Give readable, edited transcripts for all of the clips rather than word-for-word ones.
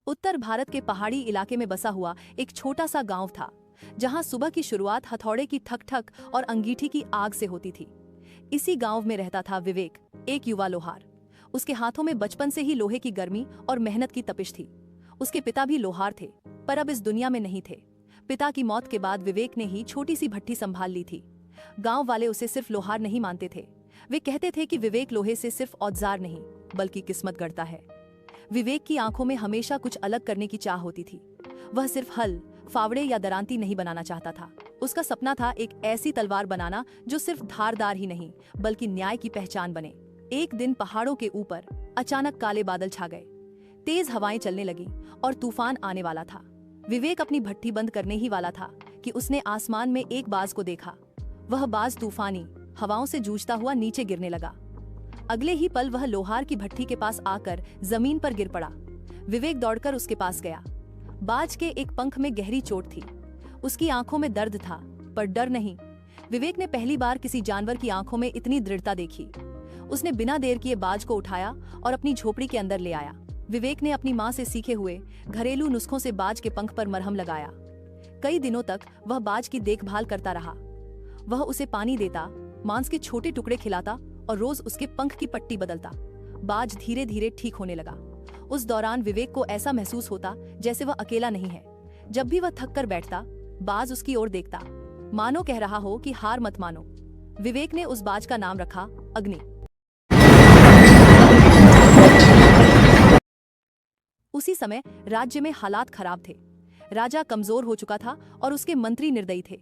उत्तर भारत के पहाड़ी इलाके में बसा हुआ एक छोटा सा गांव था, जहां सुबह की शुरुआत हथौड़े की ठक ठक और अंगीठी की आग से होती थी। इसी गांव में रहता था विवेक, एक युवा लोहार। उसके हाथों में बचपन से ही लोहे की गर्मी और मेहनत की तपिश थी। उसके पिता भी लोहार थे, पर अब इस दुनिया में नहीं थे। पिता की मौत के बाद विवेक ने ही छोटी सी भट्ठी संभाल ली थी। गांव वाले उसे सिर्फ लोहार नहीं मानते थे। वे कहते थे कि विवेक लोहे से सिर्फ औजार नहीं, बल्कि किस्मत गढ़ता है। विवेक की आंखों में हमेशा कुछ अलग करने की चाह होती थी। वह सिर्फ हल, फावड़े या दरांती नहीं बनाना चाहता था। उसका सपना था एक ऐसी तलवार बनाना जो सिर्फ धारदार ही नहीं, बल्कि न्याय की पहचान बने। एक दिन पहाड़ों के ऊपर अचानक काले बादल छा गए। तेज हवाएं चलने लगी और तूफान आने वाला था। विवेक अपनी भट्ठी बंद करने ही वाला था कि उसने आसमान में एक बाज को देखा। वह बाज तूफानी हवाओं से जूझता हुआ नीचे गिरने लगा। अगले ही पल वह लोहार की भट्ठी के पास आकर जमीन पर गिर पड़ा। विवेक दौड़कर उसके पास गया। बाज के एक पंख में गहरी चोट थी। उसकी आंखों में दर्द था, पर डर नहीं। विवेक ने पहली बार किसी जानवर की आंखों में इतनी दृढ़ता देखी। उसने बिना देर किए बाज को उठाया और अपनी झोपड़ी के अंदर ले आया। विवेक ने अपनी माँ से सीखे हुए घरेलू नुस्खों से बाज के पंख पर मरहम लगाया। कई दिनों तक वह बाज की देखभाल करता रहा। वह उसे पानी देता, मांस के छोटे टुकड़े खिलाता और रोज उसके पंख की पट्टी बदलता। बाज धीरे धीरे ठीक होने लगा। उस दौरान विवेक को ऐसा महसूस होता जैसे वह अकेला नहीं है। जब भी वह थक कर बैठता, बाज उसकी ओर देखता, मानो कह रहा हो कि हार मत मानो। विवेक ने उस बाज का नाम रखा अग्नि। उसी समय राज्य में हालात खराब थे। राजा कमजोर हो चुका था और उसके मंत्री निर्दयी थे।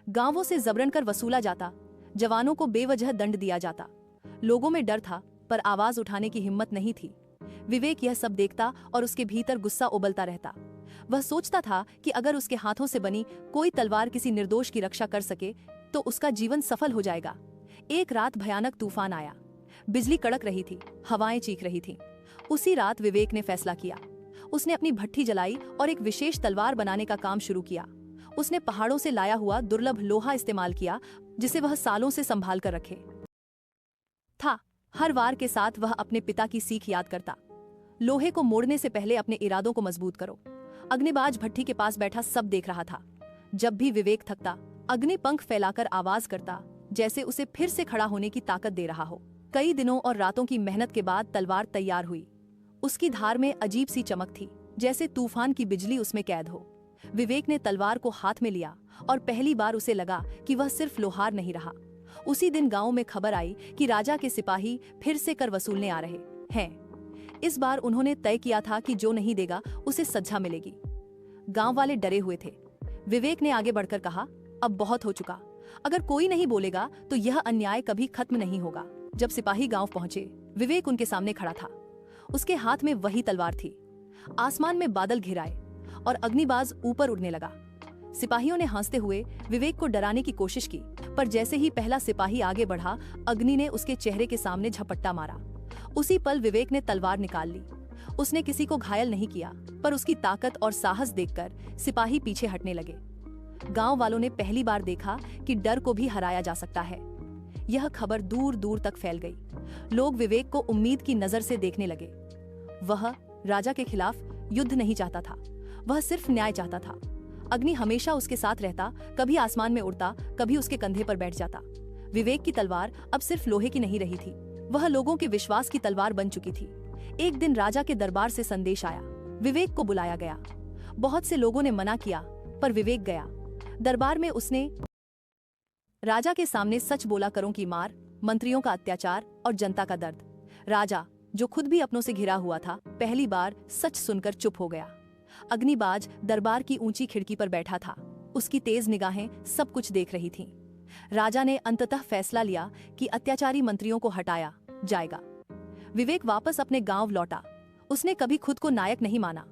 गांवों से जबरन कर वसूला जाता, जवानों को बेवजह दंड दिया जाता। लोगों में डर था, पर आवाज उठाने की हिम्मत नहीं थी। विवेक यह सब देखता और उसके भीतर गुस्सा उबलता रहता। वह सोचता था कि अगर उसके हाथों से बनी कोई तलवार किसी निर्दोष की रक्षा कर सके तो उसका जीवन सफल हो जाएगा। एक रात भयानक तूफान आया। बिजली कड़क रही थी, हवाएं चीख रही थीं। उसी रात विवेक ने फैसला किया। उसने अपनी भट्ठी जलाई और एक विशेष तलवार बनाने का काम शुरू किया। उसने पहाड़ों से लाया हुआ दुर्लभ लोहा इस्तेमाल किया, जिसे वह सालों से संभाल कर रखे था। हर वार के साथ वह अपने पिता की सीख याद करता। लोहे को मोड़ने से पहले अपने इरादों को मजबूत करो। अग्निबाज भट्ठी के पास बैठा सब देख रहा था। जब भी विवेक थकता, अग्नि पंख फैलाकर आवाज करता, जैसे उसे फिर से खड़ा होने की ताकत दे रहा हो। कई दिनों और रातों की मेहनत के बाद तलवार तैयार हुई। उसकी धार में अजीब सी चमक थी, जैसे तूफान की बिजली उसमें कैद हो। विवेक ने तलवार को हाथ में लिया और पहली बार उसे लगा कि वह सिर्फ लोहार नहीं रहा। उसी दिन गांव में खबर आई कि राजा के सिपाही फिर से कर वसूलने आ रहे हैं। इस बार उन्होंने तय किया था कि जो नहीं देगा उसे सजा मिलेगी। गांव वाले डरे हुए थे। विवेक ने आगे बढ़कर कहा, अब बहुत हो चुका। अगर कोई नहीं बोलेगा तो यह अन्याय कभी खत्म नहीं होगा। जब सिपाही गांव पहुंचे, विवेक उनके सामने खड़ा था। उसके हाथ में वही तलवार थी। आसमान में बादल घिर आए और अग्निबाज ऊपर उड़ने लगा। सिपाहियों ने हंसते हुए विवेक को डराने की कोशिश की, पर जैसे ही पहला सिपाही आगे बढ़ा, अग्नि ने उसके चेहरे के सामने झपट्टा मारा। उसी पल विवेक ने तलवार निकाल ली। उसने किसी को घायल नहीं किया, पर उसकी ताकत और साहस देखकर सिपाही पीछे हटने लगे। गांव वालों ने पहली बार देखा कि डर को भी हराया जा सकता है। यह खबर दूर दूर तक फैल गई। लोग विवेक को उम्मीद की नजर से देखने लगे। वह राजा के खिलाफ युद्ध नहीं चाहता था, वह सिर्फ न्याय चाहता था। अग्नि हमेशा उसके साथ रहता, कभी आसमान में उड़ता, कभी उसके कंधे पर बैठ जाता। विवेक की तलवार अब सिर्फ लोहे की नहीं रही थी, वह लोगों के विश्वास की तलवार बन चुकी थी। एक दिन राजा के दरबार से संदेश आया। विवेक को बुलाया गया। बहुत से लोगों ने मना किया, पर विवेक गया। दरबार में उसने राजा के सामने सच बोला। करों की मार, मंत्रियों का अत्याचार और जनता का दर्द। राजा, जो खुद भी अपनों से घिरा हुआ था, पहली बार सच सुनकर चुप हो गया। अग्निबाज दरबार की ऊंची खिड़की पर बैठा था। उसकी तेज निगाहें सब कुछ देख रही थीं। राजा ने अंततः फैसला लिया कि अत्याचारी मंत्रियों को हटाया जाएगा। विवेक वापस अपने गांव लौटा। उसने कभी खुद को नायक नहीं माना।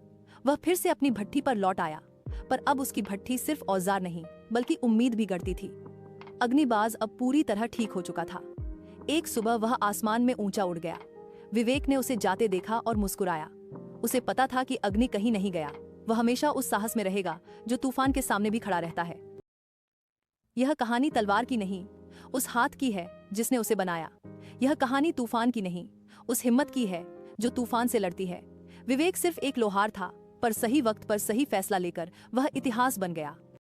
वह फिर से अपनी भट्ठी पर लौट आया, पर अब उसकी भट्ठी सिर्फ औजार नहीं, बल्कि उम्मीद भी गढ़ती थी। अग्निबाज अब पूरी तरह ठीक हो चुका था। एक सुबह वह आसमान में ऊंचा उड़ गया। विवेक ने उसे जाते देखा और मुस्कुराया। उसे पता था कि अग्नि कहीं नहीं गया, वह हमेशा उस साहस में रहेगा जो तूफान के सामने भी खड़ा रहता है। यह कहानी तलवार की नहीं, उस हाथ की है जिसने उसे बनाया। यह कहानी तूफान की नहीं, उस हिम्मत की है जो तूफान से लड़ती है। विवेक सिर्फ एक लोहार था, पर सही वक्त पर सही फैसला लेकर वह इतिहास बन गया।